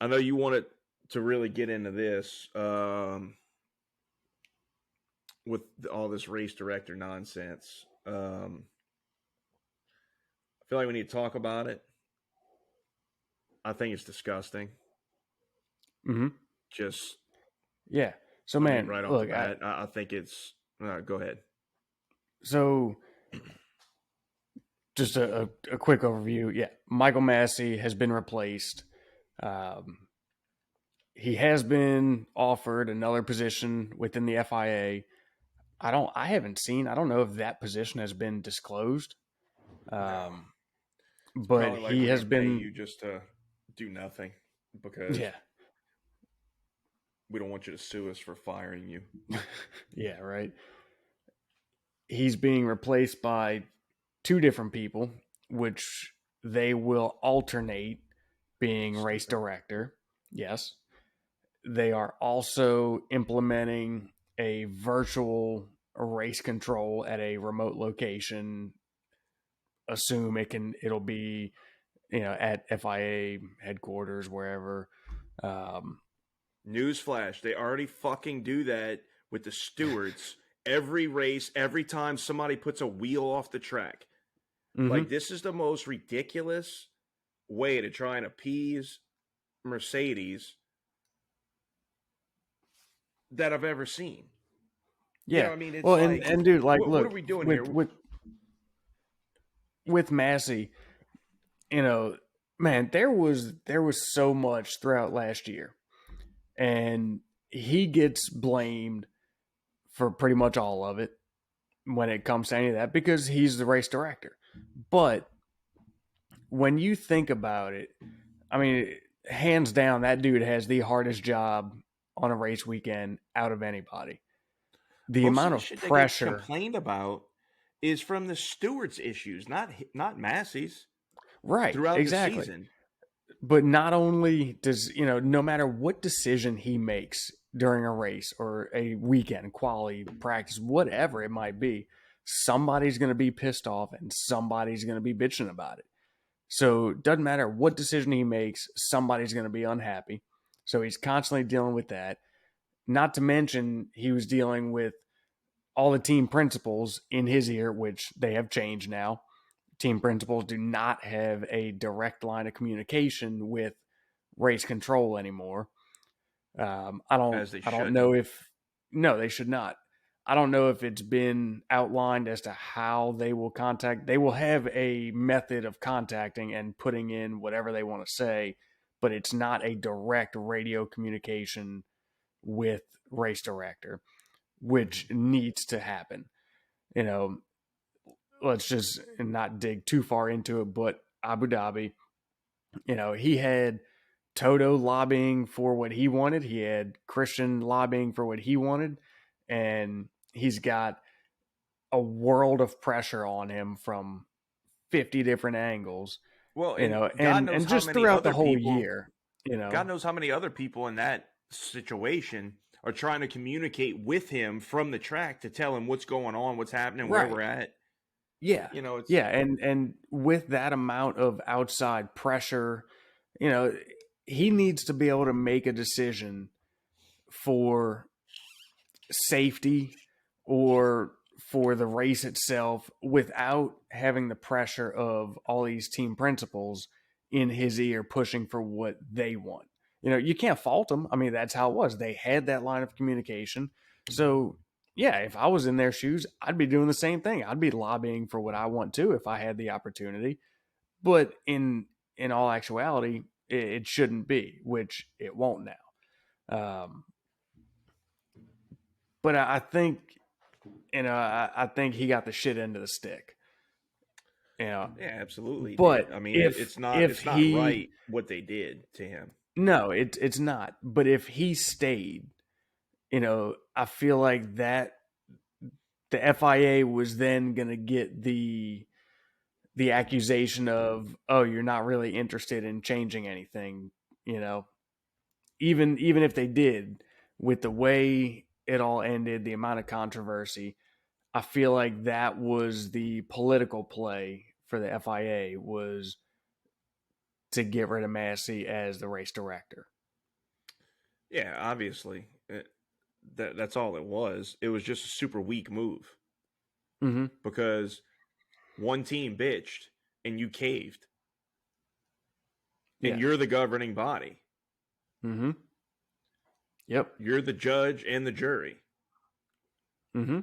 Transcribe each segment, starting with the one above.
I know you wanted to really get into this with all this race director nonsense. I feel like we need to talk about it. I think it's disgusting. Mm-hmm. Just Yeah. So, I mean, man, right off the look, bat, I think it's. Go ahead. so just a quick overview. Yeah, Michael Masi has been replaced. Um, he has been offered another position within the FIA. I don't know if that position has been disclosed. No, it's But probably like he we're has gonna pay been, you just to do nothing because yeah, we don't want you to sue us for firing you. yeah, right. He's being replaced by two different people, which they will alternate being race Stupid. director. Yes. They are also implementing a virtual race control at a remote location. Assume it'll be, at FIA headquarters, wherever. Um, Newsflash: they already fucking do that with the stewards. Every race, every time somebody puts a wheel off the track, like mm-hmm. this is the most ridiculous way to try and appease Mercedes that I've ever seen. You know, Yeah. I mean, Well, it's and like, and dude, like, what look, are we doing with here? with Massey, you know, man, there was so much throughout last year, and he gets blamed for pretty much all of it when it comes to any of that because he's the race director. But when you think about it, I mean, hands down, that dude has the hardest job on a race weekend out of anybody. The Most of amount the of shit that gets pressure, complained about is from the stewards' issues, not Massey's right? throughout the Exactly. season. But not only does, no matter what decision he makes during a race or a weekend, quality, practice, whatever it might be, somebody's going to be pissed off and somebody's going to be bitching about it. So it doesn't matter what decision he makes, somebody's going to be unhappy. So he's constantly dealing with that. Not to mention, he was dealing with all the team principals in his ear, which they have changed now. Team principals do not have a direct line of communication with race control anymore. As they I don't should. know if no, they should not. I don't know if it's been outlined as to how they will contact. They will have a method of contacting and putting in whatever they want to say, but it's not a direct radio communication with race director, which needs to happen. You know, let's just not dig too far into it, but Abu Dhabi, he had Toto lobbying for what he wanted. He had Christian lobbying for what he wanted. And he's got a world of pressure on him from 50 different angles, Well, and God knows and how just many throughout the other whole people. year, God knows how many other people in that situation are trying to communicate with him from the track to tell him what's going on, what's happening, where Right. we're at. Yeah. You know, it's Yeah. And with that amount of outside pressure, you know, he needs to be able to make a decision for safety or for the race itself without having the pressure of all these team principals in his ear pushing for what they want. You can't fault them. I mean, that's how it was. They had that line of communication. So, yeah, if I was in their shoes, I'd be doing the same thing. I'd be lobbying for what I want to if I had the opportunity. But in all actuality, it shouldn't be, which it won't now. But I think I think he got the shit end of the stick. yeah, absolutely he But did. I mean, if it's not he right what they did to him. no, it's not. But if he stayed, I feel like that the FIA was then going to get the accusation of, oh, you're not really interested in changing anything. You know, even if they did, with the way it all ended, the amount of controversy, I feel like that was the political play for the FIA, was to get rid of Massey as the race director. Yeah, obviously. That's all it was. It was just a super weak move Mm-hmm. because one team bitched and you caved, and Yeah. you're the governing body. Mm-hmm. Yep. You're the judge and the jury, Mm-hmm.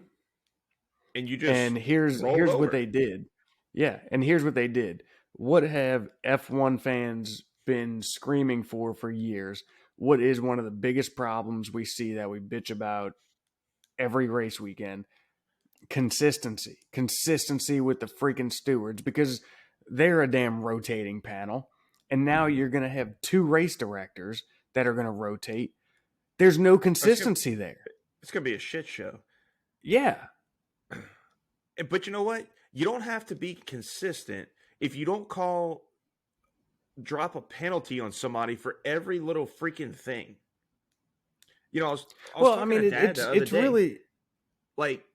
and you just And here's rolled here's what over. they did. Yeah, and here's what they did. What have F1 fans been screaming for years? What is one of the biggest problems we see that we bitch about every race weekend? Consistency. Consistency with the freaking stewards because they're a damn rotating panel. And now you're going to have two race directors that are going to rotate. There's no It's gonna, consistency there. it's gonna be a shit show. Yeah. But you know what? You don't have to be consistent if you don't drop a penalty on somebody for every little freaking thing. I was Well, I talking to mean, Dad the other it's day. really. Like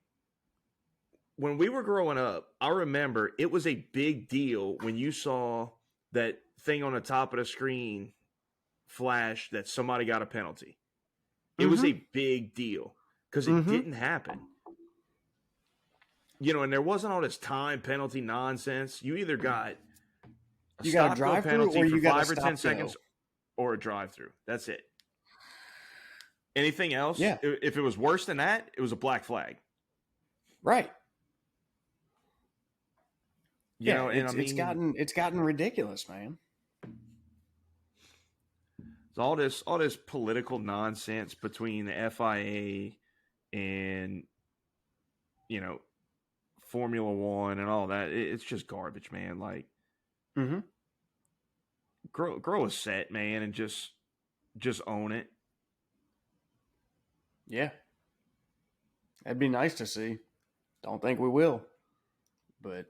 when we were growing up, I remember it was a big deal when you saw that thing on the top of the screen flash that somebody got a penalty. It was Mm-hmm. a big deal because it Mm-hmm. didn't happen. And there wasn't all this time penalty nonsense. You either got a You got a stop go drive through penalty or for you got a 5 or 10 stop go. seconds or a drive through. That's it. Anything else, Yeah. if it was worse than that, it was a black flag. Right. Yeah. And I It's mean, gotten ridiculous, man. it's all this political nonsense between the FIA and you know Formula One and all that. It's just garbage, man. Like Mm-hmm. grow a set, man, and just own it. Yeah. That'd be nice to see. Don't think we will, but